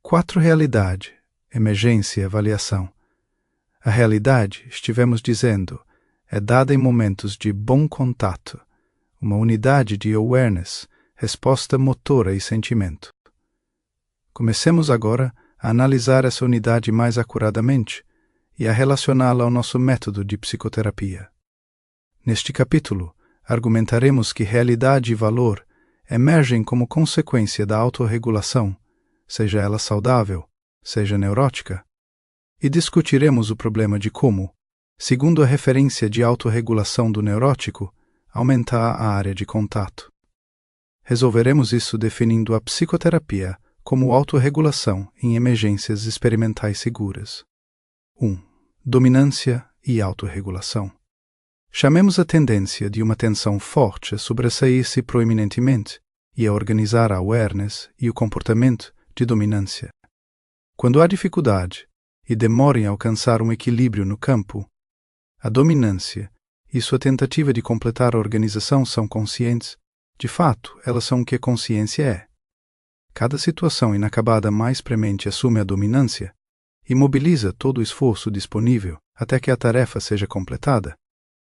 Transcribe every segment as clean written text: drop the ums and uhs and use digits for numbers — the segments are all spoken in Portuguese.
4. Realidade, emergência e avaliação. A realidade, estivemos dizendo, é dada em momentos de bom contato, uma unidade de awareness, resposta motora e sentimento. Comecemos agora a analisar essa unidade mais acuradamente e a relacioná-la ao nosso método de psicoterapia. Neste capítulo, argumentaremos que realidade e valor emergem como consequência da autorregulação, seja ela saudável, seja neurótica, e discutiremos o problema de como, segundo a referência de autorregulação do neurótico, aumentar a área de contato. Resolveremos isso definindo a psicoterapia como autorregulação em emergências experimentais seguras. 1. Dominância e autorregulação. Chamemos a tendência de uma tensão forte a sobressair-se proeminentemente e a organizar a awareness e o comportamento de dominância. Quando há dificuldade e demora em alcançar um equilíbrio no campo, a dominância e sua tentativa de completar a organização são conscientes. De fato, elas são o que a consciência é. Cada situação inacabada mais premente assume a dominância e mobiliza todo o esforço disponível até que a tarefa seja completada.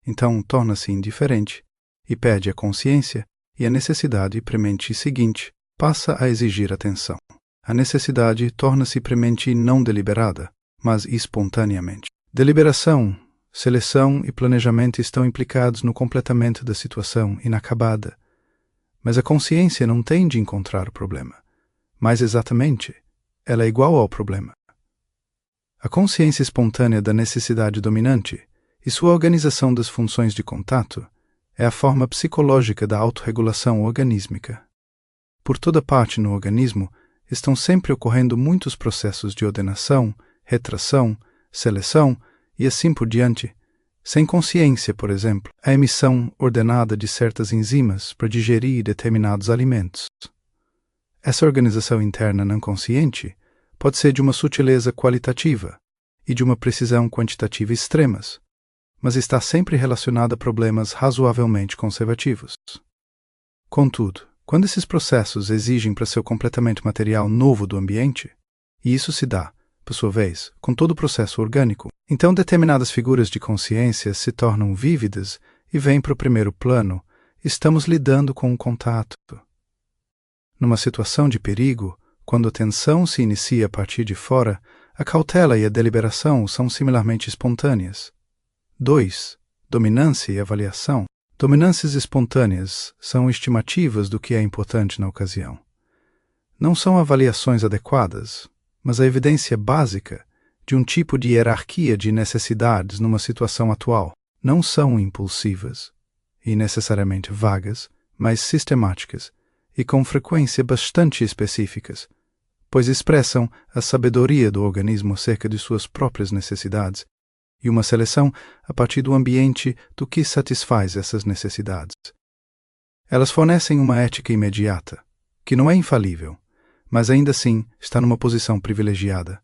Então torna-se indiferente e perde a consciência, e a necessidade premente seguinte passa a exigir atenção. A necessidade torna-se premente não deliberada, mas espontaneamente. Deliberação, seleção e planejamento estão implicados no completamento da situação inacabada, mas a consciência não tem de encontrar o problema. Mais exatamente, ela é igual ao problema. A consciência espontânea da necessidade dominante e sua organização das funções de contato é a forma psicológica da autorregulação organísmica. Por toda parte no organismo estão sempre ocorrendo muitos processos de ordenação, retração, seleção e assim por diante. Sem consciência, por exemplo, a emissão ordenada de certas enzimas para digerir determinados alimentos. Essa organização interna não consciente pode ser de uma sutileza qualitativa e de uma precisão quantitativa extremas, mas está sempre relacionada a problemas razoavelmente conservativos. Contudo, quando esses processos exigem para seu completamento material novo do ambiente, e isso se dá, por sua vez, com todo o processo orgânico, então determinadas figuras de consciência se tornam vívidas e vêm para o primeiro plano, estamos lidando com um contato. Numa situação de perigo, quando a tensão se inicia a partir de fora, a cautela e a deliberação são similarmente espontâneas. 2. Dominância e avaliação. Dominâncias espontâneas são estimativas do que é importante na ocasião. Não são avaliações adequadas, mas a evidência básica de um tipo de hierarquia de necessidades numa situação atual. Não são impulsivas e necessariamente vagas, mas sistemáticas e com frequência bastante específicas, pois expressam a sabedoria do organismo acerca de suas próprias necessidades e uma seleção a partir do ambiente do que satisfaz essas necessidades. Elas fornecem uma ética imediata, que não é infalível, mas ainda assim está numa posição privilegiada.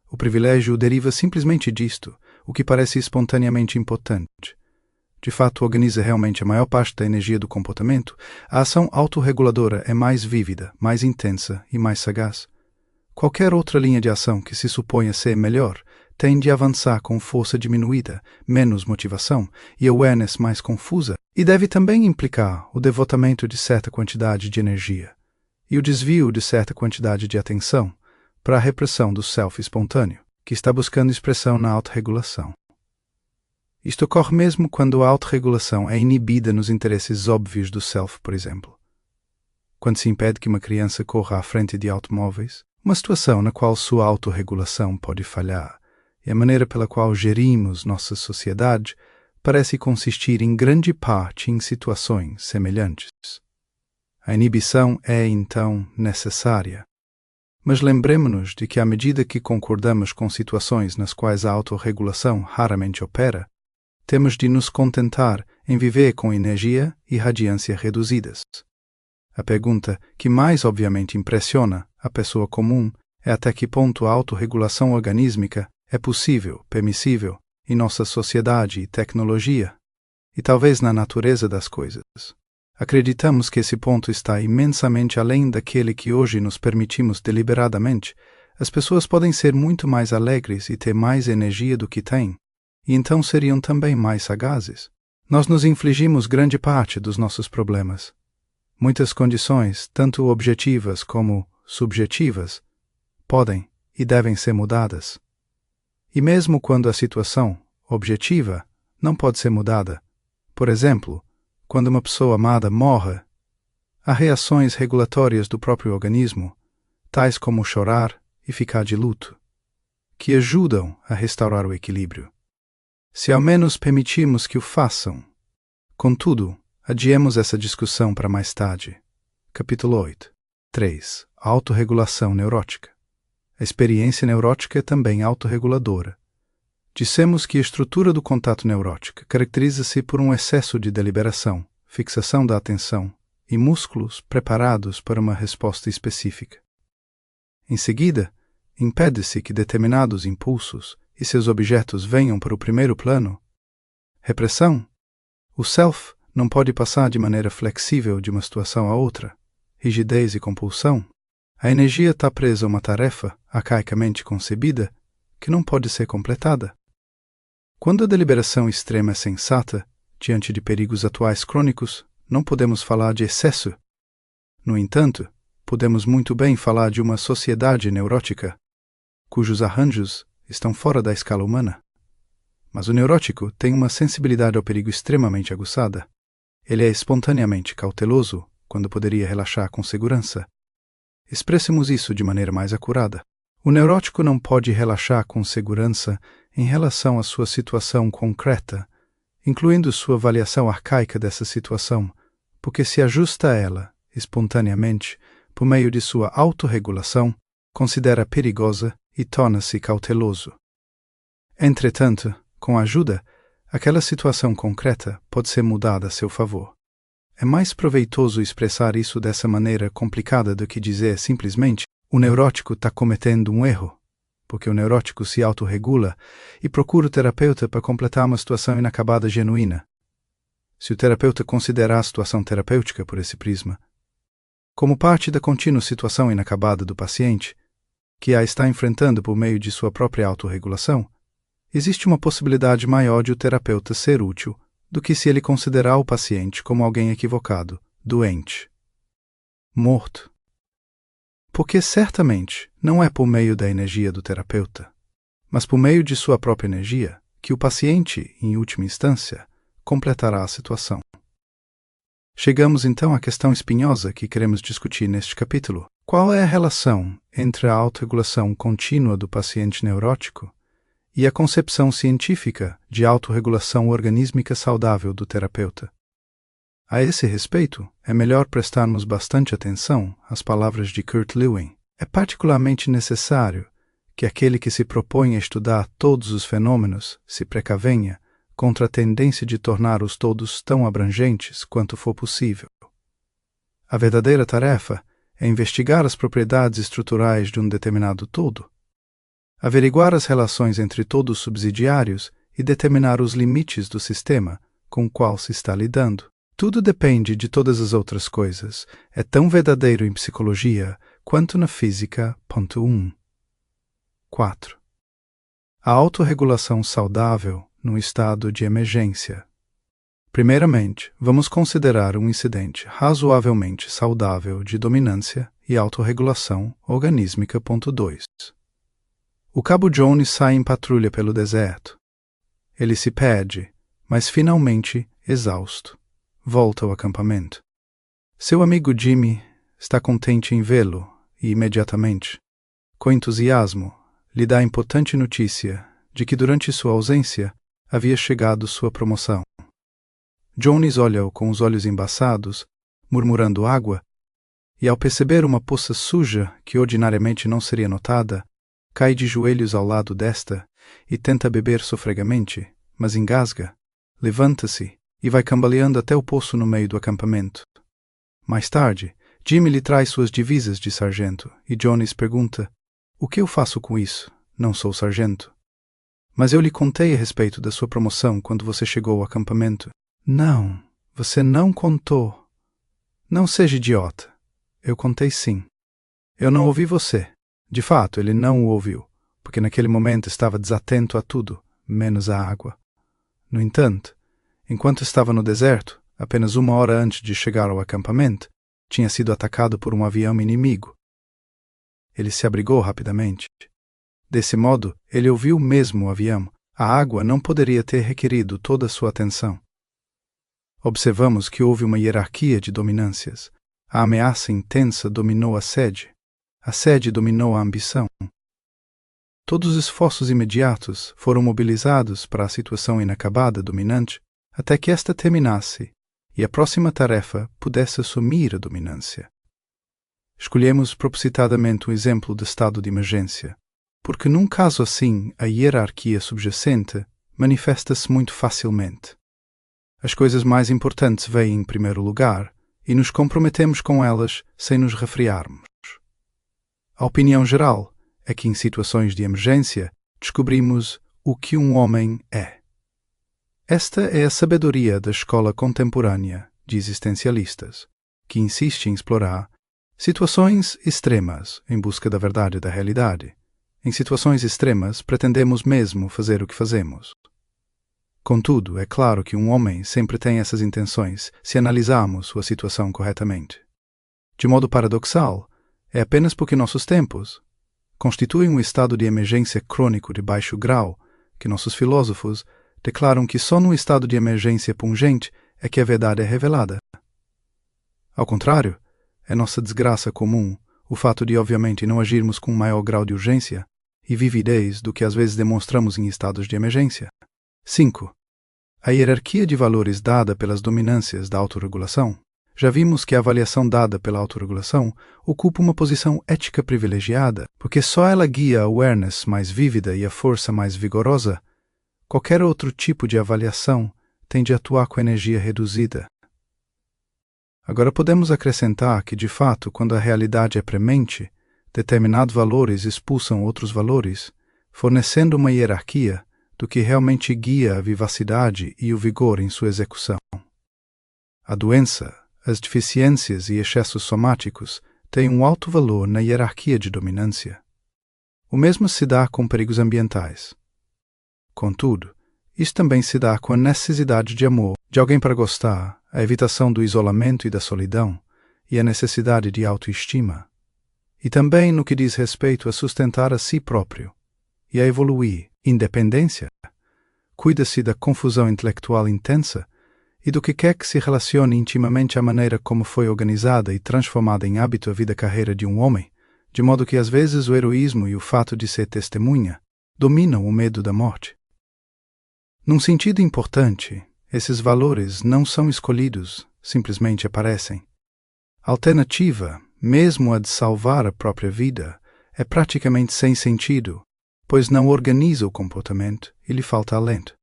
O privilégio deriva simplesmente disto, o que parece espontaneamente importante. De fato, organiza realmente a maior parte da energia do comportamento. A ação autorreguladora é mais vívida, mais intensa e mais sagaz. Qualquer outra linha de ação que se suponha ser melhor tende a avançar com força diminuída, menos motivação e awareness mais confusa, e deve também implicar o devotamento de certa quantidade de energia e o desvio de certa quantidade de atenção para a repressão do self espontâneo, que está buscando expressão na autorregulação. Isto ocorre mesmo quando a autorregulação é inibida nos interesses óbvios do self, por exemplo. Quando se impede que uma criança corra à frente de automóveis, uma situação na qual sua autorregulação pode falhar, e a maneira pela qual gerimos nossa sociedade parece consistir em grande parte em situações semelhantes. A inibição é, então, necessária. Mas lembremos-nos de que à medida que concordamos com situações nas quais a autorregulação raramente opera, temos de nos contentar em viver com energia e radiância reduzidas. A pergunta que mais obviamente impressiona a pessoa comum é até que ponto a autorregulação organísmica é possível, permissível, em nossa sociedade e tecnologia, e talvez na natureza das coisas. Acreditamos que esse ponto está imensamente além daquele que hoje nos permitimos deliberadamente as pessoas podem ser muito mais alegres e ter mais energia do que têm, e então seriam também mais sagazes. Nós nos infligimos grande parte dos nossos problemas. Muitas condições, tanto objetivas como subjetivas, podem e devem ser mudadas. E mesmo quando a situação objetiva não pode ser mudada, por exemplo, quando uma pessoa amada morre, há reações regulatórias do próprio organismo, tais como chorar e ficar de luto, que ajudam a restaurar o equilíbrio. Se ao menos permitirmos que o façam. Contudo, adiemos essa discussão para mais tarde. Capítulo 8. 3. Autorregulação neurótica. A experiência neurótica é também autorreguladora. Dissemos que a estrutura do contato neurótico caracteriza-se por um excesso de deliberação, fixação da atenção e músculos preparados para uma resposta específica. Em seguida, impede-se que determinados impulsos e seus objetos venham para o primeiro plano. Repressão. O self não pode passar de maneira flexível de uma situação a outra. Rigidez e compulsão. A energia está presa a uma tarefa, arcaicamente concebida, que não pode ser completada. Quando a deliberação extrema é sensata, diante de perigos atuais crônicos, não podemos falar de excesso. No entanto, podemos muito bem falar de uma sociedade neurótica, cujos arranjos estão fora da escala humana. Mas o neurótico tem uma sensibilidade ao perigo extremamente aguçada. Ele é espontaneamente cauteloso, quando poderia relaxar com segurança. Expressemos isso de maneira mais acurada. O neurótico não pode relaxar com segurança em relação à sua situação concreta, incluindo sua avaliação arcaica dessa situação, porque se ajusta a ela, espontaneamente, por meio de sua autorregulação, considera perigosa e torna-se cauteloso. Entretanto, com a ajuda, aquela situação concreta pode ser mudada a seu favor. É mais proveitoso expressar isso dessa maneira complicada do que dizer simplesmente o neurótico está cometendo um erro, porque o neurótico se autorregula e procura o terapeuta para completar uma situação inacabada genuína. Se o terapeuta considerar a situação terapêutica por esse prisma, como parte da contínua situação inacabada do paciente, que a está enfrentando por meio de sua própria autorregulação, existe uma possibilidade maior de o terapeuta ser útil do que se ele considerar o paciente como alguém equivocado, doente, morto. Porque certamente não é por meio da energia do terapeuta, mas por meio de sua própria energia que o paciente, em última instância, completará a situação. Chegamos então à questão espinhosa que queremos discutir neste capítulo. Qual é a relação entre a autorregulação contínua do paciente neurótico e a concepção científica de autorregulação organísmica saudável do terapeuta? A esse respeito, é melhor prestarmos bastante atenção às palavras de Kurt Lewin. É particularmente necessário que aquele que se propõe a estudar todos os fenômenos se precavenha contra a tendência de tornar os todos tão abrangentes quanto for possível. A verdadeira tarefa é investigar as propriedades estruturais de um determinado todo, averiguar as relações entre todos subsidiários e determinar os limites do sistema com o qual se está lidando. Tudo depende de todas as outras coisas. É tão verdadeiro em psicologia quanto na física. Ponto 1. 4. A autorregulação saudável num estado de emergência. Primeiramente, vamos considerar um incidente razoavelmente saudável de dominância e autorregulação organísmica. Ponto 2. O cabo Jones sai em patrulha pelo deserto. Ele se perde, mas finalmente, exausto, volta ao acampamento. Seu amigo Jimmy está contente em vê-lo e, imediatamente, com entusiasmo, lhe dá a importante notícia de que durante sua ausência havia chegado sua promoção. Jones olha-o com os olhos embaçados, murmurando água, e ao perceber uma poça suja que ordinariamente não seria notada, cai de joelhos ao lado desta e tenta beber sofregamente, mas engasga, levanta-se e vai cambaleando até o poço no meio do acampamento. Mais tarde, Jimmy lhe traz suas divisas de sargento e Jones pergunta: "O que eu faço com isso? Não sou sargento." "Mas eu lhe contei a respeito da sua promoção quando você chegou ao acampamento." "Não, você não contou." "Não seja idiota. Eu contei sim. Eu não ouvi você. De fato, ele não o ouviu, porque naquele momento estava desatento a tudo, menos à água. No entanto, enquanto estava no deserto, apenas 1 hora antes de chegar ao acampamento, tinha sido atacado por um avião inimigo. Ele se abrigou rapidamente. Desse modo, ele ouviu mesmo o avião. A água não poderia ter requerido toda a sua atenção. Observamos que houve uma hierarquia de dominâncias. A ameaça intensa dominou a sede dominou a ambição. Todos os esforços imediatos foram mobilizados para a situação inacabada dominante até que esta terminasse e a próxima tarefa pudesse assumir a dominância. Escolhemos propositadamente um exemplo de estado de emergência, porque num caso assim a hierarquia subjacente manifesta-se muito facilmente. As coisas mais importantes vêm em primeiro lugar e nos comprometemos com elas sem nos refriarmos. A opinião geral é que em situações de emergência descobrimos o que um homem é. Esta é a sabedoria da escola contemporânea de existencialistas, que insiste em explorar situações extremas em busca da verdade da realidade. Em situações extremas, pretendemos mesmo fazer o que fazemos. Contudo, é claro que um homem sempre tem essas intenções se analisarmos sua situação corretamente. De modo paradoxal, é apenas porque nossos tempos constituem um estado de emergência crônico de baixo grau que nossos filósofos declaram que só num estado de emergência pungente é que a verdade é revelada. Ao contrário, é nossa desgraça comum o fato de obviamente não agirmos com maior grau de urgência e vividez do que às vezes demonstramos em estados de emergência. 5. A hierarquia de valores dada pelas dominâncias da autorregulação. Já vimos que a avaliação dada pela autorregulação ocupa uma posição ética privilegiada, porque só ela guia a awareness mais vívida e a força mais vigorosa. Qualquer outro tipo de avaliação tende a atuar com energia reduzida. Agora podemos acrescentar que, de fato, quando a realidade é premente, determinados valores expulsam outros valores, fornecendo uma hierarquia do que realmente guia a vivacidade e o vigor em sua execução. A doença, as deficiências e excessos somáticos têm um alto valor na hierarquia de dominância. O mesmo se dá com perigos ambientais. Contudo, isso também se dá com a necessidade de amor, de alguém para gostar, a evitação do isolamento e da solidão, e a necessidade de autoestima. E também no que diz respeito a sustentar a si próprio e a evoluir, independência. Cuida-se da confusão intelectual intensa e do que quer que se relacione intimamente à maneira como foi organizada e transformada em hábito a vida-carreira de um homem, de modo que às vezes o heroísmo e o fato de ser testemunha dominam o medo da morte. Num sentido importante, esses valores não são escolhidos, simplesmente aparecem. A alternativa, mesmo a de salvar a própria vida, é praticamente sem sentido, pois não organiza o comportamento e lhe falta alento.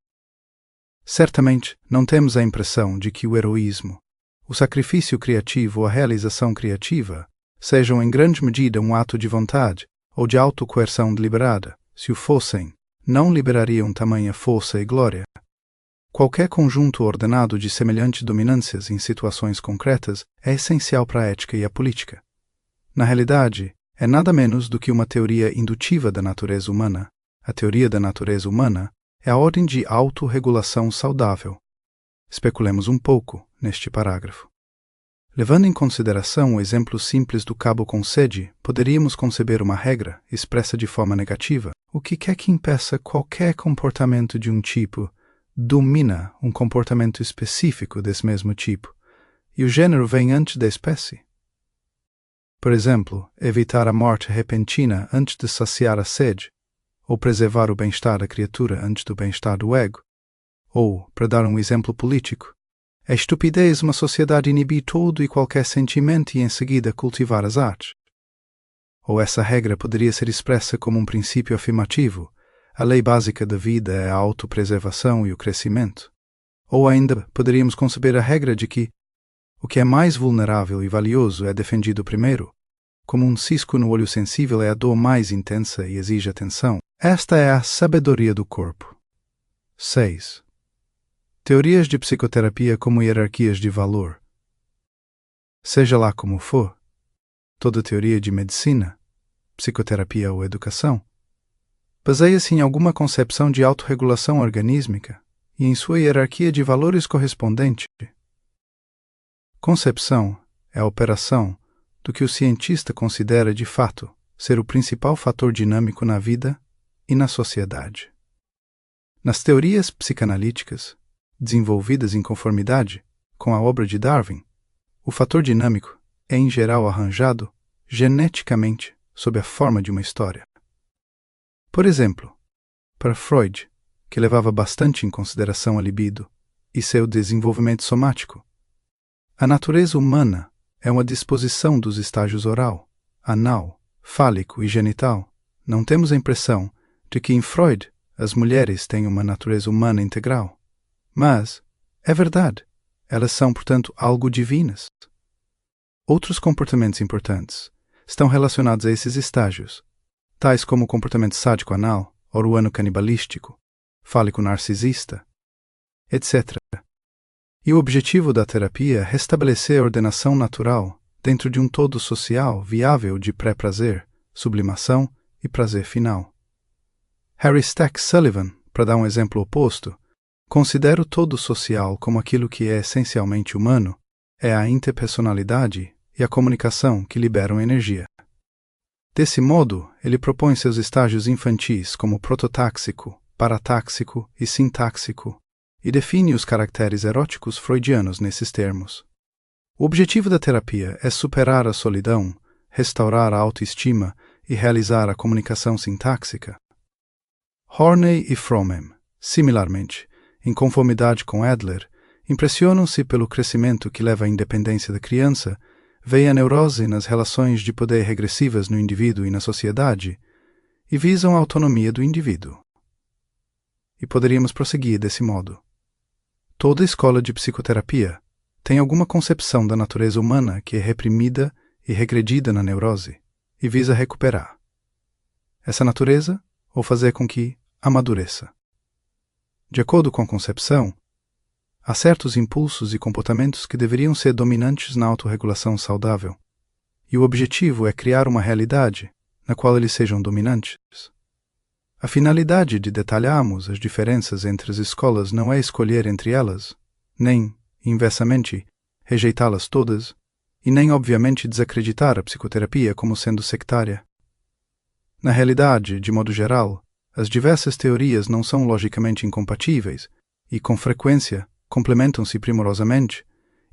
Certamente não temos a impressão de que o heroísmo, o sacrifício criativo ou a realização criativa sejam em grande medida um ato de vontade ou de autocoerção deliberada. Se o fossem, não liberariam tamanha força e glória. Qualquer conjunto ordenado de semelhantes dominâncias em situações concretas é essencial para a ética e a política. Na realidade, é nada menos do que uma teoria indutiva da natureza humana. A teoria da natureza humana é a ordem de autorregulação saudável. Especulemos um pouco neste parágrafo. Levando em consideração o exemplo simples do cabo com sede, poderíamos conceber uma regra expressa de forma negativa. O que quer que impeça qualquer comportamento de um tipo domina um comportamento específico desse mesmo tipo, e o gênero vem antes da espécie. Por exemplo, evitar a morte repentina antes de saciar a sede, ou preservar o bem-estar da criatura antes do bem-estar do ego. Ou, para dar um exemplo político, é estupidez uma sociedade inibir todo e qualquer sentimento e em seguida cultivar as artes. Ou essa regra poderia ser expressa como um princípio afirmativo. A lei básica da vida é a autopreservação e o crescimento. Ou ainda poderíamos conceber a regra de que o que é mais vulnerável e valioso é defendido primeiro. Como um cisco no olho sensível é a dor mais intensa e exige atenção. Esta é a sabedoria do corpo. 6. Teorias de psicoterapia como hierarquias de valor. Seja lá como for, toda teoria de medicina, psicoterapia ou educação, baseia-se em alguma concepção de autorregulação organísmica e em sua hierarquia de valores correspondente. Concepção é a operação do que o cientista considera de fato ser o principal fator dinâmico na vida e na sociedade. Nas teorias psicanalíticas, desenvolvidas em conformidade com a obra de Darwin, o fator dinâmico é em geral arranjado geneticamente sob a forma de uma história. Por exemplo, para Freud, que levava bastante em consideração a libido e seu desenvolvimento somático, a natureza humana é uma disposição dos estágios oral, anal, fálico e genital. Não temos a impressão de que em Freud as mulheres têm uma natureza humana integral. Mas, é verdade, elas são, portanto, algo divinas. Outros comportamentos importantes estão relacionados a esses estágios, tais como o comportamento sádico anal, oruano canibalístico, fálico narcisista, etc. E o objetivo da terapia é restabelecer a ordenação natural dentro de um todo social viável de pré-prazer, sublimação e prazer final. Harry Stack Sullivan, para dar um exemplo oposto, considera o todo social como aquilo que é essencialmente humano, é a interpersonalidade e a comunicação que liberam energia. Desse modo, ele propõe seus estágios infantis como prototáxico, paratáxico e sintáxico, e define os caracteres eróticos freudianos nesses termos. O objetivo da terapia é superar a solidão, restaurar a autoestima e realizar a comunicação sintáxica. Horney e Fromm, similarmente, em conformidade com Adler, impressionam-se pelo crescimento que leva à independência da criança, veem a neurose nas relações de poder regressivas no indivíduo e na sociedade, e visam a autonomia do indivíduo. E poderíamos prosseguir desse modo. Toda escola de psicoterapia tem alguma concepção da natureza humana que é reprimida e regredida na neurose e visa recuperar essa natureza ou fazer com que amadureça. De acordo com a concepção, há certos impulsos e comportamentos que deveriam ser dominantes na autorregulação saudável, e o objetivo é criar uma realidade na qual eles sejam dominantes. A finalidade de detalharmos as diferenças entre as escolas não é escolher entre elas, nem, inversamente, rejeitá-las todas, e nem, obviamente, desacreditar a psicoterapia como sendo sectária. Na realidade, de modo geral, as diversas teorias não são logicamente incompatíveis e, com frequência, complementam-se primorosamente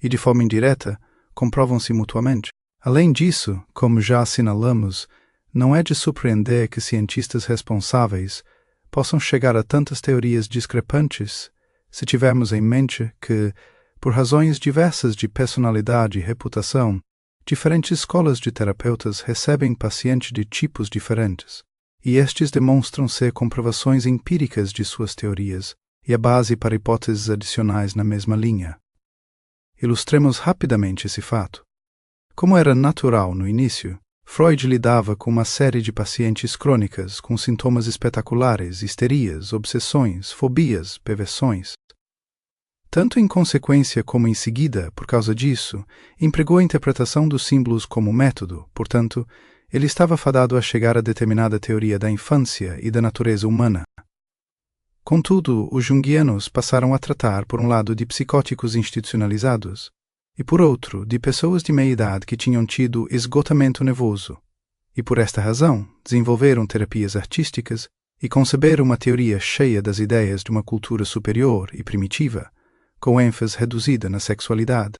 e, de forma indireta, comprovam-se mutuamente. Além disso, como já assinalamos, não é de surpreender que cientistas responsáveis possam chegar a tantas teorias discrepantes se tivermos em mente que, por razões diversas de personalidade e reputação, diferentes escolas de terapeutas recebem pacientes de tipos diferentes, e estes demonstram ser comprovações empíricas de suas teorias e a base para hipóteses adicionais na mesma linha. Ilustremos rapidamente esse fato. Como era natural no início, Freud lidava com uma série de pacientes crônicas com sintomas espetaculares, histerias, obsessões, fobias, perversões. Tanto em consequência como em seguida, por causa disso, empregou a interpretação dos símbolos como método, portanto, ele estava fadado a chegar a determinada teoria da infância e da natureza humana. Contudo, os junguianos passaram a tratar, por um lado, de psicóticos institucionalizados, e por outro, de pessoas de meia-idade que tinham tido esgotamento nervoso, e por esta razão desenvolveram terapias artísticas e conceberam uma teoria cheia das ideias de uma cultura superior e primitiva, com ênfase reduzida na sexualidade.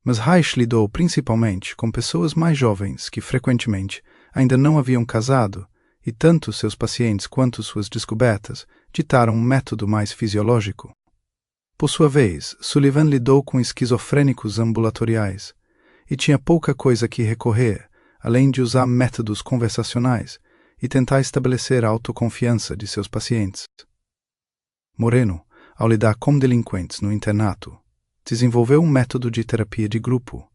Mas Reich lidou principalmente com pessoas mais jovens que, frequentemente, ainda não haviam casado, e tanto seus pacientes quanto suas descobertas ditaram um método mais fisiológico. Por sua vez, Sullivan lidou com esquizofrênicos ambulatoriais e tinha pouca coisa a que recorrer, além de usar métodos conversacionais e tentar estabelecer a autoconfiança de seus pacientes. Moreno, ao lidar com delinquentes no internato, desenvolveu um método de terapia de grupo,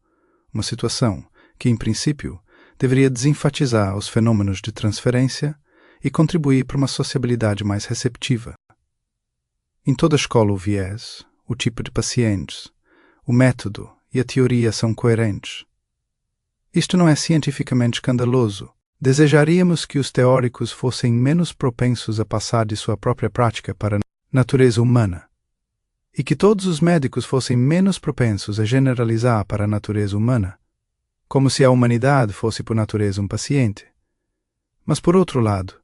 uma situação que, em princípio, deveria desenfatizar os fenômenos de transferência e contribuir para uma sociabilidade mais receptiva. Em toda escola o viés, o tipo de pacientes, o método e a teoria são coerentes. Isto não é cientificamente escandaloso, Desejaríamos que os teóricos fossem menos propensos a passar de sua própria prática para a natureza humana, e que todos os médicos fossem menos propensos a generalizar para a natureza humana, como se a humanidade fosse por natureza um paciente. Mas, por outro lado,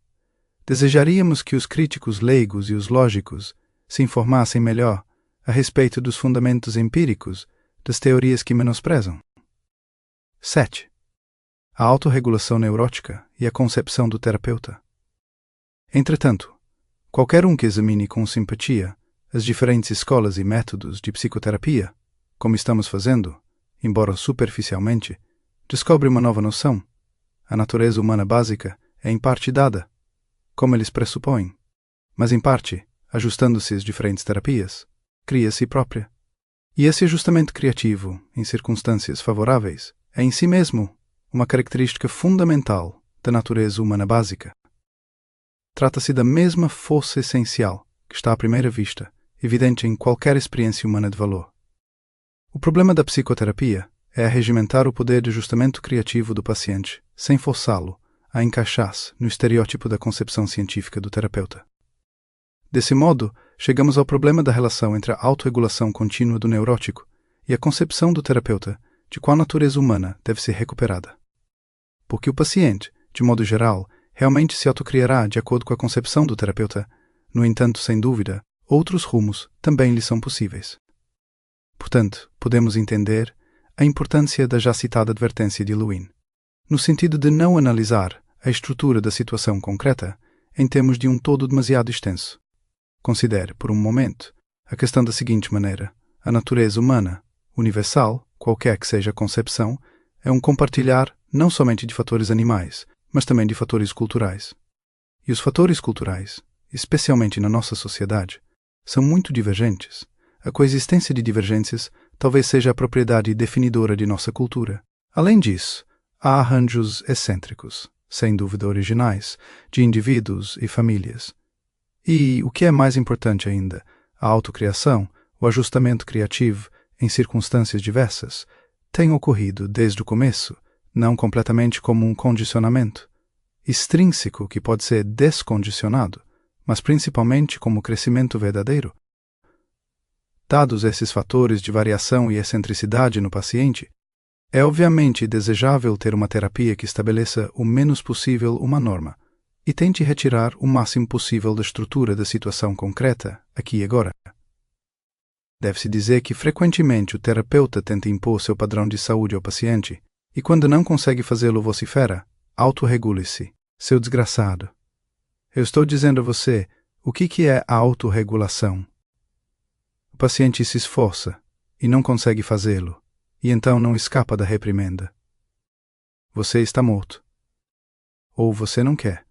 desejaríamos que os críticos leigos e os lógicos se informassem melhor a respeito dos fundamentos empíricos das teorias que menosprezam. 7. A autorregulação neurótica e a concepção do terapeuta. Entretanto, qualquer um que examine com simpatia as diferentes escolas e métodos de psicoterapia, como estamos fazendo, embora superficialmente, descobre uma nova noção. A natureza humana básica é em parte dada, como eles pressupõem, mas em parte, ajustando-se às diferentes terapias, cria a si própria. E esse ajustamento criativo, em circunstâncias favoráveis, é em si mesmo uma característica fundamental da natureza humana básica. Trata-se da mesma força essencial que está à primeira vista, evidente em qualquer experiência humana de valor. O problema da psicoterapia é arregimentar o poder de ajustamento criativo do paciente, sem forçá-lo a encaixar-se no estereótipo da concepção científica do terapeuta. Desse modo, chegamos ao problema da relação entre a autorregulação contínua do neurótico e a concepção do terapeuta de qual natureza humana deve ser recuperada. Porque o paciente, de modo geral, realmente se autocriará de acordo com a concepção do terapeuta. No entanto, sem dúvida, outros rumos também lhe são possíveis. Portanto, podemos entender a importância da já citada advertência de Lewin, no sentido de não analisar a estrutura da situação concreta em termos de um todo demasiado extenso. Considere, por um momento, a questão da seguinte maneira: a natureza humana, universal, qualquer que seja a concepção, é um compartilhar não somente de fatores animais, mas também de fatores culturais. E os fatores culturais, especialmente na nossa sociedade, são muito divergentes. A coexistência de divergências talvez seja a propriedade definidora de nossa cultura. Além disso, há arranjos excêntricos, sem dúvida originais, de indivíduos e famílias. E, o que é mais importante ainda, a autocriação, o ajustamento criativo, em circunstâncias diversas, tem ocorrido desde o começo, não completamente como um condicionamento extrínseco que pode ser descondicionado, mas principalmente como crescimento verdadeiro. Dados esses fatores de variação e excentricidade no paciente, é obviamente desejável ter uma terapia que estabeleça o menos possível uma norma e tente retirar o máximo possível da estrutura da situação concreta, aqui e agora. Deve-se dizer que frequentemente o terapeuta tenta impor seu padrão de saúde ao paciente e quando não consegue fazê-lo vocifera: autorregule-se, seu desgraçado. Eu estou dizendo a você o que é a autorregulação. O paciente se esforça e não consegue fazê-lo, e então não escapa da reprimenda. Você está morto. Ou você não quer.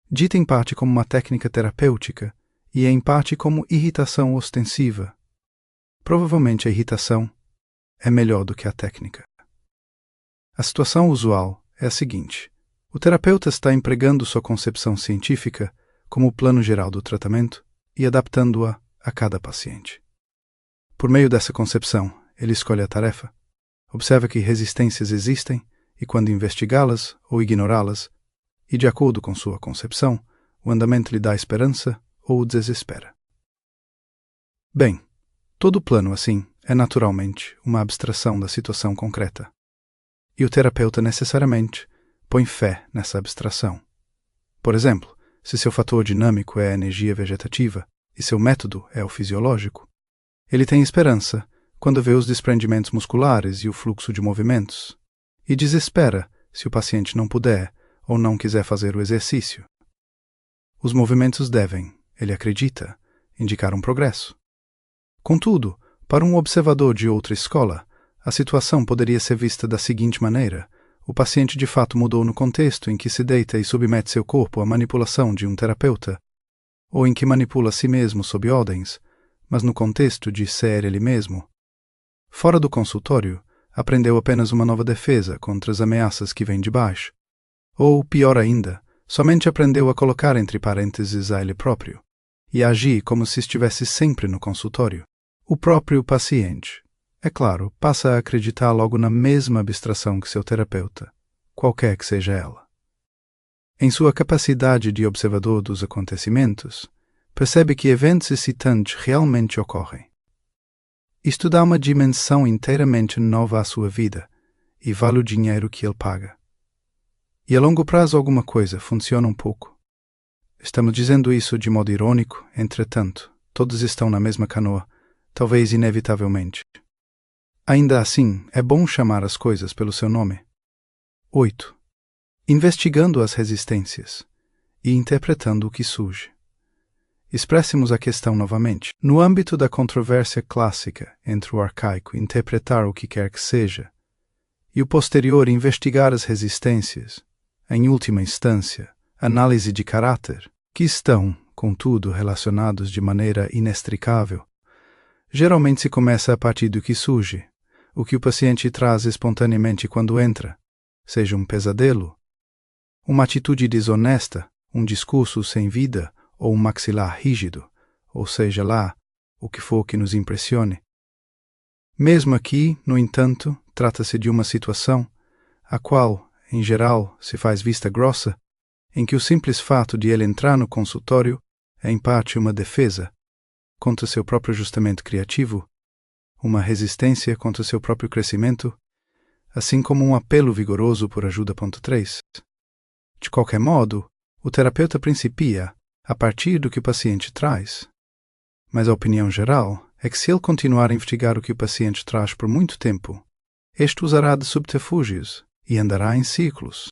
Dita em parte como uma técnica terapêutica e em parte como irritação ostensiva. Provavelmente a irritação é melhor do que a técnica. A situação usual é a seguinte: o terapeuta está empregando sua concepção científica como o plano geral do tratamento e adaptando-a a cada paciente. Por meio dessa concepção, ele escolhe a tarefa, observa que resistências existem e, quando investigá-las ou ignorá-las, e de acordo com sua concepção, o andamento lhe dá esperança ou o desespera. Bem, todo plano assim é naturalmente uma abstração da situação concreta. E o terapeuta necessariamente põe fé nessa abstração. Por exemplo, se seu fator dinâmico é a energia vegetativa e seu método é o fisiológico, ele tem esperança quando vê os desprendimentos musculares e o fluxo de movimentos, e desespera se o paciente não puder ou não quiser fazer o exercício. Os movimentos devem, ele acredita, indicar um progresso. Contudo, para um observador de outra escola, a situação poderia ser vista da seguinte maneira: o paciente de fato mudou no contexto em que se deita e submete seu corpo à manipulação de um terapeuta, ou em que manipula a si mesmo sob ordens, mas no contexto de ser ele mesmo. Fora do consultório, aprendeu apenas uma nova defesa contra as ameaças que vêm de baixo. Ou, pior ainda, somente aprendeu a colocar entre parênteses a ele próprio, e a agir como se estivesse sempre no consultório. O próprio paciente, é claro, passa a acreditar logo na mesma abstração que seu terapeuta, qualquer que seja ela. Em sua capacidade de observador dos acontecimentos, percebe que eventos excitantes realmente ocorrem. Isto dá uma dimensão inteiramente nova à sua vida e vale o dinheiro que ele paga. E a longo prazo alguma coisa funciona um pouco. Estamos dizendo isso de modo irônico, entretanto, todos estão na mesma canoa, talvez inevitavelmente. Ainda assim, é bom chamar as coisas pelo seu nome. 8. Investigando as resistências e interpretando o que surge. Expressemos a questão novamente. No âmbito da controvérsia clássica entre o arcaico interpretar o que quer que seja e o posterior investigar as resistências, em última instância, análise de caráter, que estão, contudo, relacionados de maneira inextricável, geralmente se começa a partir do que surge, o que o paciente traz espontaneamente quando entra, seja um pesadelo, uma atitude desonesta, um discurso sem vida ou um maxilar rígido, ou seja lá, o que for que nos impressione. Mesmo aqui, no entanto, trata-se de uma situação, a qual, em geral, se faz vista grossa, em que o simples fato de ele entrar no consultório é em parte uma defesa contra seu próprio ajustamento criativo, uma resistência contra seu próprio crescimento, assim como um apelo vigoroso por ajuda. 3. De qualquer modo, o terapeuta principia a partir do que o paciente traz. Mas a opinião geral é que se ele continuar a investigar o que o paciente traz por muito tempo, este usará de subterfúgios e andará em círculos.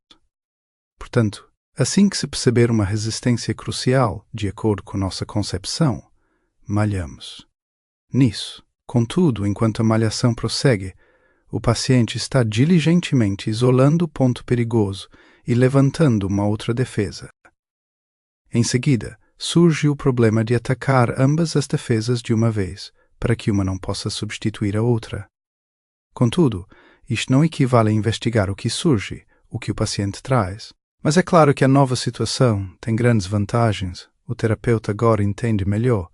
Portanto, assim que se perceber uma resistência crucial de acordo com nossa concepção, malhamos. Nisso, contudo, enquanto a malhação prossegue, o paciente está diligentemente isolando o ponto perigoso e levantando uma outra defesa. Em seguida, surge o problema de atacar ambas as defesas de uma vez, para que uma não possa substituir a outra. Contudo, isto não equivale a investigar o que surge, o que o paciente traz. Mas é claro que a nova situação tem grandes vantagens. O terapeuta agora entende melhor,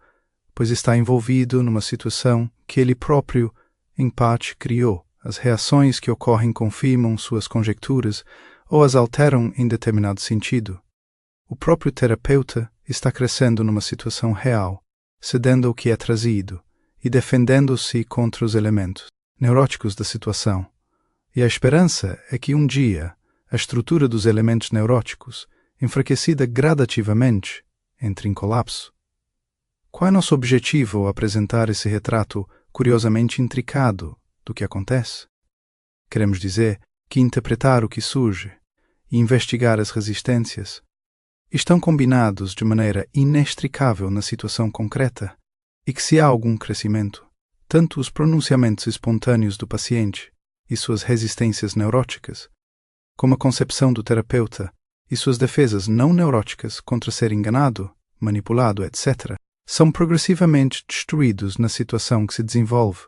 pois está envolvido numa situação que ele próprio, em parte, criou. As reações que ocorrem confirmam suas conjecturas ou as alteram em determinado sentido. O próprio terapeuta está crescendo numa situação real, cedendo ao que é trazido e defendendo-se contra os elementos neuróticos da situação. E a esperança é que um dia a estrutura dos elementos neuróticos, enfraquecida gradativamente, entre em colapso. Qual é nosso objetivo ao apresentar esse retrato curiosamente intricado do que acontece? Queremos dizer que interpretar o que surge e investigar as resistências estão combinados de maneira inextricável na situação concreta e que se há algum crescimento, tanto os pronunciamentos espontâneos do paciente e suas resistências neuróticas, como a concepção do terapeuta e suas defesas não neuróticas contra ser enganado, manipulado, etc., são progressivamente destruídos na situação que se desenvolve.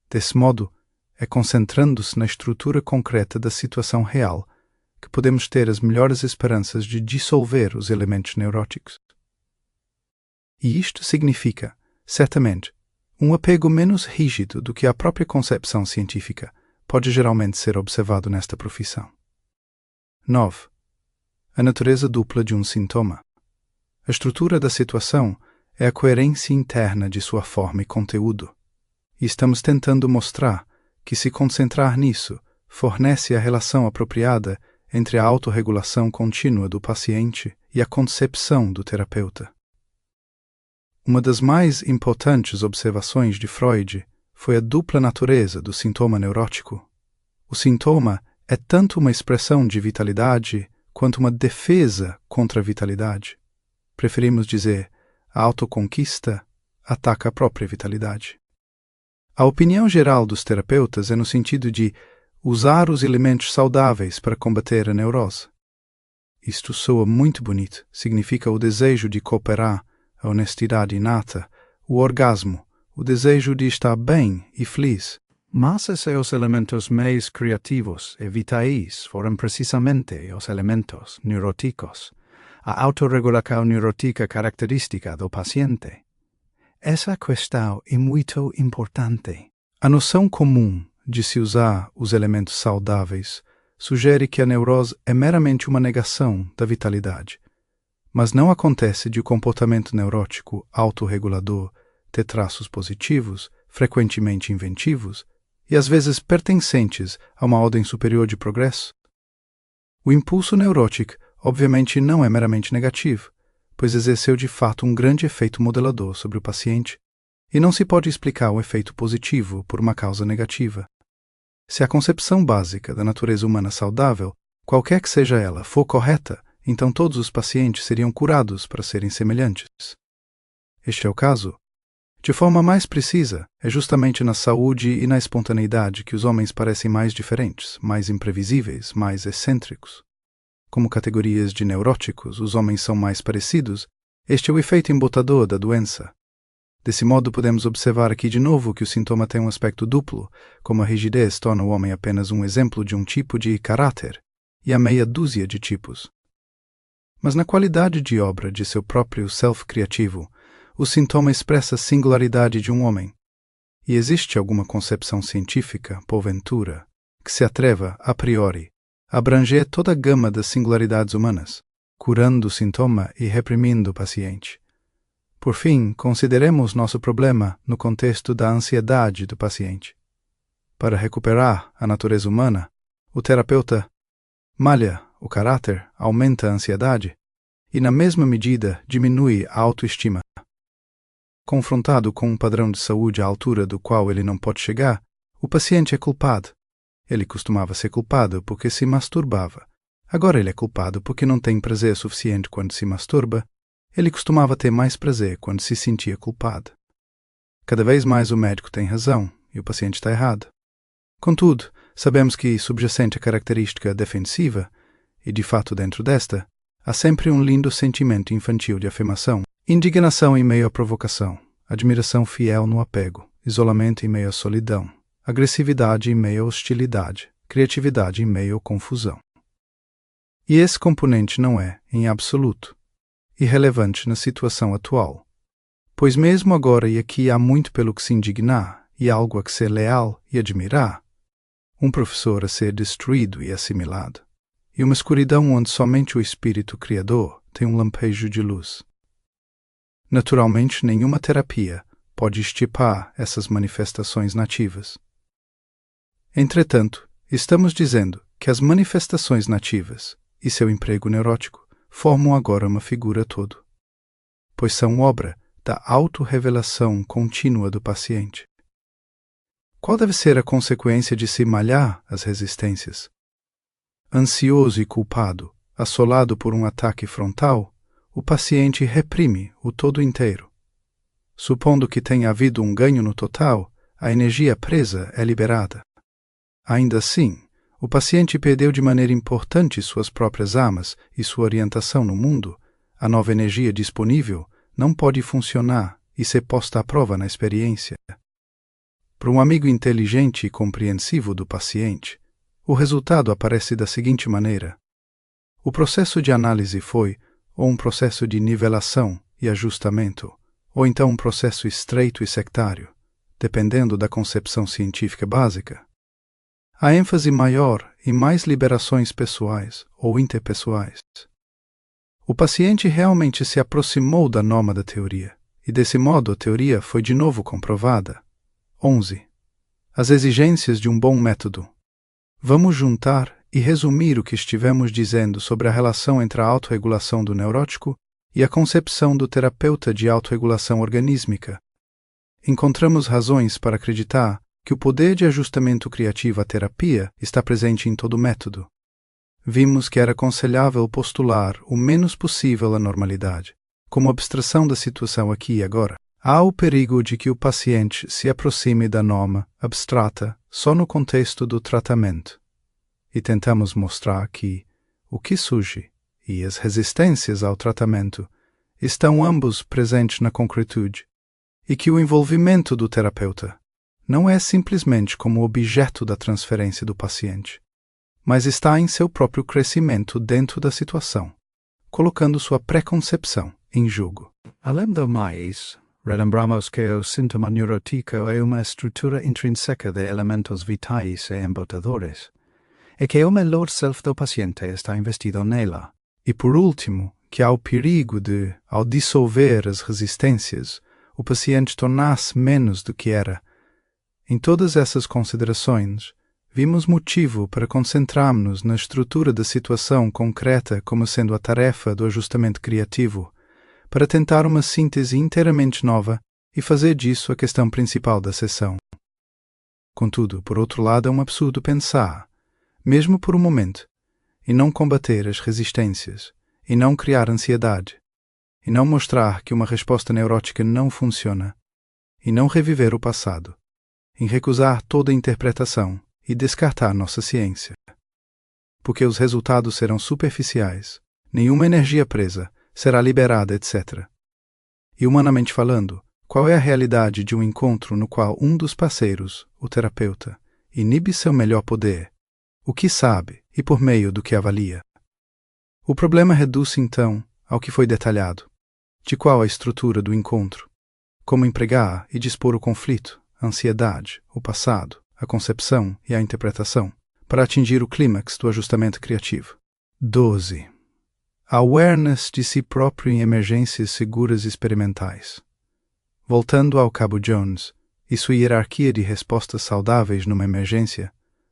Desse modo, é concentrando-se na estrutura concreta da situação real que podemos ter as melhores esperanças de dissolver os elementos neuróticos. E isto significa, certamente, um apego menos rígido do que a própria concepção científica pode geralmente ser observado nesta profissão. 9. A natureza dupla de um sintoma. A estrutura da situação é a coerência interna de sua forma e conteúdo. E estamos tentando mostrar que se concentrar nisso fornece a relação apropriada entre a autorregulação contínua do paciente e a concepção do terapeuta. Uma das mais importantes observações de Freud foi a dupla natureza do sintoma neurótico. O sintoma é tanto uma expressão de vitalidade quanto uma defesa contra a vitalidade. Preferimos dizer, a autoconquista ataca a própria vitalidade. A opinião geral dos terapeutas é no sentido de usar os elementos saudáveis para combater a neurose. Isto soa muito bonito, significa o desejo de cooperar, a honestidade inata, o orgasmo, o desejo de estar bem e feliz. Mas esses elementos mais criativos e vitais foram precisamente os elementos neuróticos, a autorregulação neurótica característica do paciente. Essa questão é muito importante. A noção comum de se usar os elementos saudáveis sugere que a neurose é meramente uma negação da vitalidade, mas não acontece de o comportamento neurótico autorregulador ter traços positivos, frequentemente inventivos e às vezes pertencentes a uma ordem superior de progresso. O impulso neurótico obviamente não é meramente negativo, pois exerceu de fato um grande efeito modelador sobre o paciente, e não se pode explicar o efeito positivo por uma causa negativa. Se a concepção básica da natureza humana saudável, qualquer que seja ela, for correta, então todos os pacientes seriam curados para serem semelhantes. Este é o caso. De forma mais precisa, é justamente na saúde e na espontaneidade que os homens parecem mais diferentes, mais imprevisíveis, mais excêntricos. Como categorias de neuróticos, os homens são mais parecidos. Este é o efeito embotador da doença. Desse modo, podemos observar aqui de novo que o sintoma tem um aspecto duplo, como a rigidez torna o homem apenas um exemplo de um tipo de caráter, e a meia dúzia de tipos. Mas na qualidade de obra de seu próprio self criativo, o sintoma expressa a singularidade de um homem. E existe alguma concepção científica, porventura, que se atreva, a priori, a abranger toda a gama das singularidades humanas, curando o sintoma e reprimindo o paciente? Por fim, consideremos nosso problema no contexto da ansiedade do paciente. Para recuperar a natureza humana, o terapeuta malha o caráter, aumenta a ansiedade e, na mesma medida, diminui a autoestima. Confrontado com um padrão de saúde à altura do qual ele não pode chegar, o paciente é culpado. Ele costumava ser culpado porque se masturbava. Agora ele é culpado porque não tem prazer suficiente quando se masturba. Ele costumava ter mais prazer quando se sentia culpado. Cada vez mais o médico tem razão e o paciente está errado. Contudo, sabemos que, subjacente à característica defensiva, e de fato dentro desta, há sempre um lindo sentimento infantil de afirmação, indignação em meio à provocação, admiração fiel no apego, isolamento em meio à solidão, agressividade em meio à hostilidade, criatividade em meio à confusão. E esse componente não é, em absoluto, irrelevante na situação atual, pois mesmo agora e aqui há muito pelo que se indignar e algo a que ser leal e admirar, um professor a ser destruído e assimilado, e uma escuridão onde somente o Espírito Criador tem um lampejo de luz. Naturalmente, nenhuma terapia pode extirpar essas manifestações nativas. Entretanto, estamos dizendo que as manifestações nativas e seu emprego neurótico formam agora uma figura todo, pois são obra da autorrevelação contínua do paciente. Qual deve ser a consequência de se malhar as resistências? Ansioso e culpado, assolado por um ataque frontal, o paciente reprime o todo inteiro. Supondo que tenha havido um ganho no total, a energia presa é liberada. Ainda assim, o paciente perdeu de maneira importante suas próprias armas e sua orientação no mundo. A nova energia disponível não pode funcionar e ser posta à prova na experiência. Para um amigo inteligente e compreensivo do paciente, o resultado aparece da seguinte maneira. O processo de análise foi ou um processo de nivelação e ajustamento, ou então um processo estreito e sectário, dependendo da concepção científica básica. Há ênfase maior em mais liberações pessoais ou interpessoais. O paciente realmente se aproximou da norma da teoria, e desse modo a teoria foi de novo comprovada. 11. As exigências de um bom método. Vamos juntar e resumir o que estivemos dizendo sobre a relação entre a autorregulação do neurótico e a concepção do terapeuta de autorregulação organísmica. Encontramos razões para acreditar que o poder de ajustamento criativo à terapia está presente em todo o método. Vimos que era aconselhável postular o menos possível a normalidade, como abstração da situação aqui e agora. Há o perigo de que o paciente se aproxime da norma abstrata só no contexto do tratamento. E tentamos mostrar que o que surge e as resistências ao tratamento estão ambos presentes na concretude, e que o envolvimento do terapeuta não é simplesmente como objeto da transferência do paciente, mas está em seu próprio crescimento dentro da situação, colocando sua preconcepção em jogo. Além do mais, relembramos que o sintoma neurótico é uma estrutura intrínseca de elementos vitais e embotadores, é que o melhor self do paciente está investido nela. E por último, que há o perigo de, ao dissolver as resistências, o paciente tornar-se menos do que era. Em todas essas considerações, vimos motivo para concentrarmos-nos na estrutura da situação concreta como sendo a tarefa do ajustamento criativo, para tentar uma síntese inteiramente nova e fazer disso a questão principal da sessão. Contudo, por outro lado, é um absurdo pensar, mesmo por um momento, em não combater as resistências, em não criar ansiedade, em não mostrar que uma resposta neurótica não funciona, em não reviver o passado, em recusar toda interpretação e descartar nossa ciência. Porque os resultados serão superficiais, nenhuma energia presa será liberada, etc. E humanamente falando, qual é a realidade de um encontro no qual um dos parceiros, o terapeuta, inibe seu melhor poder, o que sabe e por meio do que avalia? O problema reduz-se então ao que foi detalhado, de qual a estrutura do encontro, como empregar e dispor o conflito, a ansiedade, o passado, a concepção e a interpretação, para atingir o clímax do ajustamento criativo. 12. Awareness de si próprio em emergências seguras experimentais. Voltando ao Cabo Jones e sua hierarquia de respostas saudáveis numa emergência,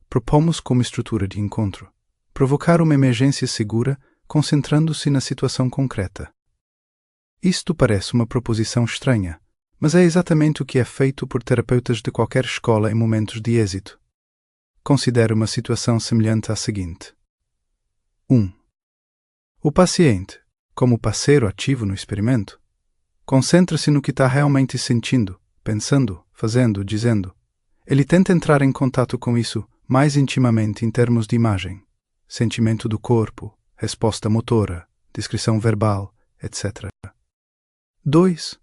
propomos como estrutura de encontro provocar uma emergência segura concentrando-se na situação concreta. Isto parece uma proposição estranha, mas é exatamente o que é feito por terapeutas de qualquer escola em momentos de êxito. Considere uma situação semelhante à seguinte. 1. O paciente, como parceiro ativo no experimento, concentra-se no que está realmente sentindo, pensando, fazendo, dizendo. Ele tenta entrar em contato com isso mais intimamente em termos de imagem, sentimento do corpo, resposta motora, descrição verbal, etc. 2.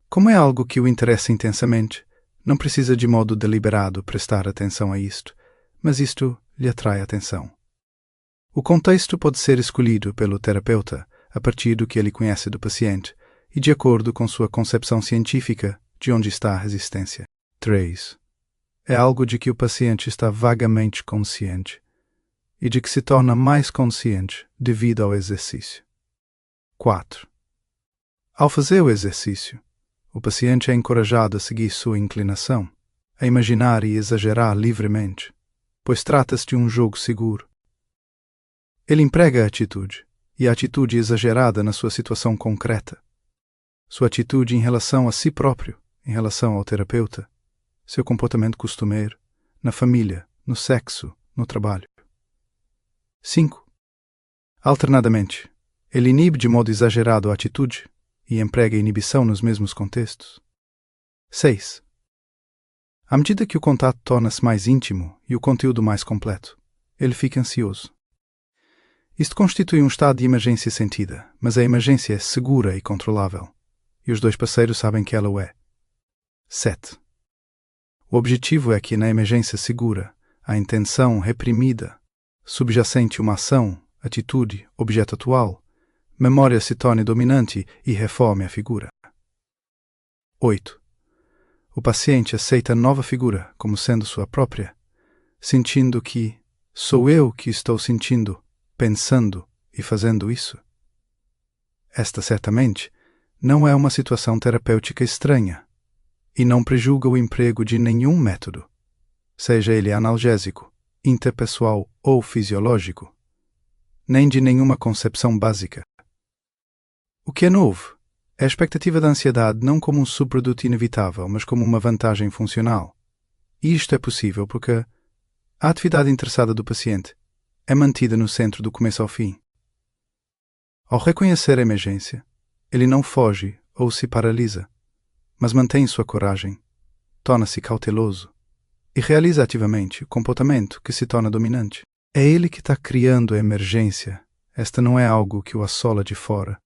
Como é algo que o interessa intensamente, não precisa de modo deliberado prestar atenção a isto, mas isto lhe atrai atenção. O contexto pode ser escolhido pelo terapeuta a partir do que ele conhece do paciente e de acordo com sua concepção científica de onde está a resistência. 3. É algo de que o paciente está vagamente consciente e de que se torna mais consciente devido ao exercício. 4. Ao fazer o exercício, o paciente é encorajado a seguir sua inclinação, a imaginar e exagerar livremente, pois trata-se de um jogo seguro. Ele emprega a atitude, e a atitude exagerada na sua situação concreta. Sua atitude em relação a si próprio, em relação ao terapeuta, seu comportamento costumeiro, na família, no sexo, no trabalho. 5. Alternadamente, ele inibe de modo exagerado a atitude e emprega a inibição nos mesmos contextos. 6. À medida que o contato torna-se mais íntimo e o conteúdo mais completo, ele fica ansioso. Isto constitui um estado de emergência sentida, mas a emergência é segura e controlável, e os dois parceiros sabem que ela o é. 7. O objetivo é que na emergência segura, a intenção reprimida, subjacente uma ação, atitude, objeto atual, memória se torne dominante e reforme a figura. 8. O paciente aceita a nova figura como sendo sua própria, sentindo que sou eu que estou sentindo, pensando e fazendo isso. Esta, certamente, não é uma situação terapêutica estranha e não prejulga o emprego de nenhum método, seja ele analgésico, interpessoal ou fisiológico, nem de nenhuma concepção básica. O que é novo é a expectativa da ansiedade não como um subproduto inevitável, mas como uma vantagem funcional. E isto é possível porque a atividade interessada do paciente é mantida no centro do começo ao fim. Ao reconhecer a emergência, ele não foge ou se paralisa, mas mantém sua coragem, torna-se cauteloso e realiza ativamente o comportamento que se torna dominante. É ele que está criando a emergência, esta não é algo que o assola de fora.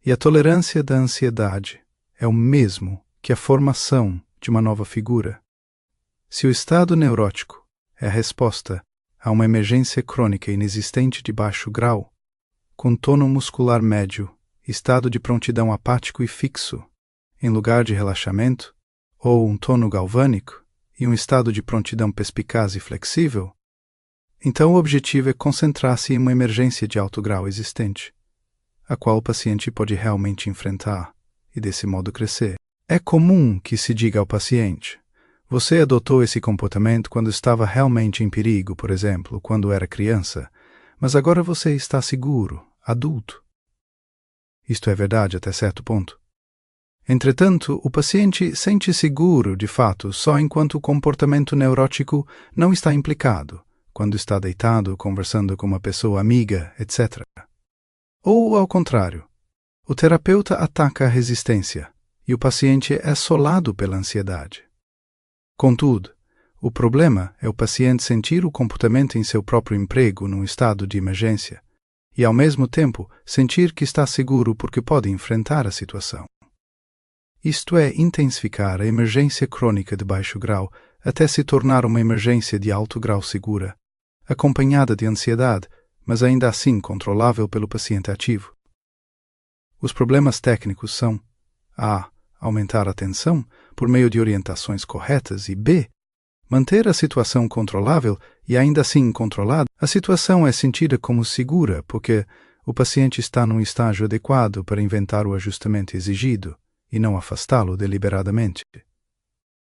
E a tolerância da ansiedade é o mesmo que a formação de uma nova figura. Se o estado neurótico é a resposta a uma emergência crônica inexistente de baixo grau, com tono muscular médio, estado de prontidão apático e fixo, em lugar de relaxamento, ou um tono galvânico e um estado de prontidão perspicaz e flexível, Então o objetivo é concentrar-se em uma emergência de alto grau existente, a qual o paciente pode realmente enfrentar e desse modo crescer. É comum que se diga ao paciente: você adotou esse comportamento quando estava realmente em perigo, por exemplo, quando era criança, mas agora você está seguro, adulto. Isto é verdade até certo ponto. Entretanto, o paciente sente seguro, de fato, só enquanto o comportamento neurótico não está implicado, quando está deitado, conversando com uma pessoa amiga, etc. Ou, ao contrário, o terapeuta ataca a resistência e o paciente é assolado pela ansiedade. Contudo, o problema é o paciente sentir o comportamento em seu próprio emprego num estado de emergência e, ao mesmo tempo, sentir que está seguro porque pode enfrentar a situação. Isto é intensificar a emergência crônica de baixo grau até se tornar uma emergência de alto grau segura, acompanhada de ansiedade, mas ainda assim controlável pelo paciente ativo. Os problemas técnicos são: a. Aumentar a tensão por meio de orientações corretas e b. Manter a situação controlável e ainda assim controlada. A situação é sentida como segura porque o paciente está num estágio adequado para inventar o ajustamento exigido e não afastá-lo deliberadamente.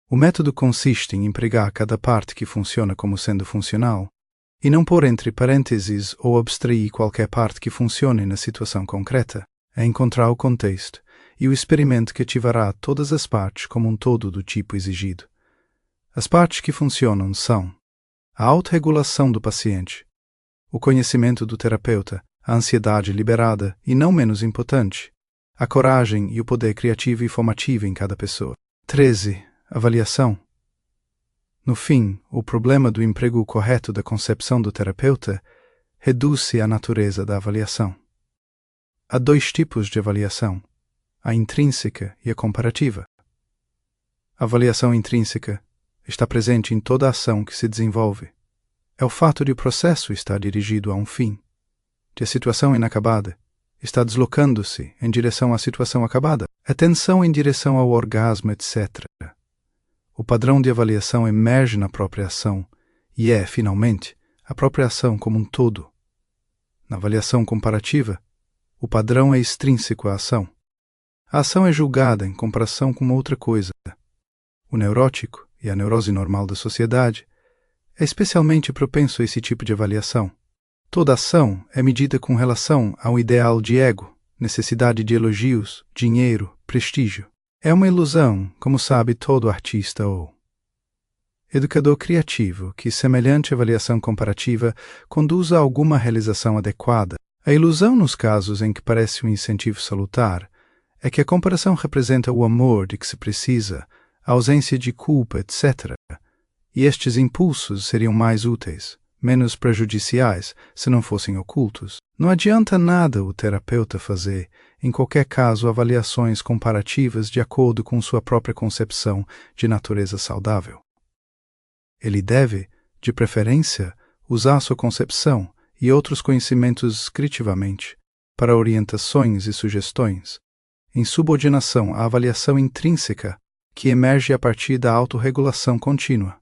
O método consiste em empregar cada parte que funciona como sendo funcional e não pôr entre parênteses ou abstrair qualquer parte que funcione na situação concreta. É encontrar o contexto e o experimento que ativará todas as partes como um todo do tipo exigido. As partes que funcionam são a autorregulação do paciente, o conhecimento do terapeuta, a ansiedade liberada e, não menos importante, a coragem e o poder criativo e formativo em cada pessoa. 13. Avaliação. No fim, o problema do emprego correto da concepção do terapeuta reduz-se à natureza da avaliação. Há dois tipos de avaliação: a intrínseca e a comparativa. A avaliação intrínseca está presente em toda a ação que se desenvolve. É o fato de o processo estar dirigido a um fim, de a situação inacabada está deslocando-se em direção à situação acabada, a tensão em direção ao orgasmo, etc. O padrão de avaliação emerge na própria ação e é, finalmente, a própria ação como um todo. Na avaliação comparativa, o padrão é extrínseco à ação. A ação é julgada em comparação com outra coisa. O neurótico e a neurose normal da sociedade é especialmente propenso a esse tipo de avaliação. Toda ação é medida com relação ao ideal de ego, necessidade de elogios, dinheiro, prestígio. É uma ilusão, como sabe todo artista ou educador criativo, que semelhante avaliação comparativa conduz a alguma realização adequada. A ilusão nos casos em que parece um incentivo salutar é que a comparação representa o amor de que se precisa, a ausência de culpa, etc. E estes impulsos seriam mais úteis, menos prejudiciais, se não fossem ocultos. Não adianta nada o terapeuta fazer, em qualquer caso, avaliações comparativas de acordo com sua própria concepção de natureza saudável. Ele deve, de preferência, usar sua concepção e outros conhecimentos descritivamente para orientações e sugestões, em subordinação à avaliação intrínseca que emerge a partir da autorregulação contínua.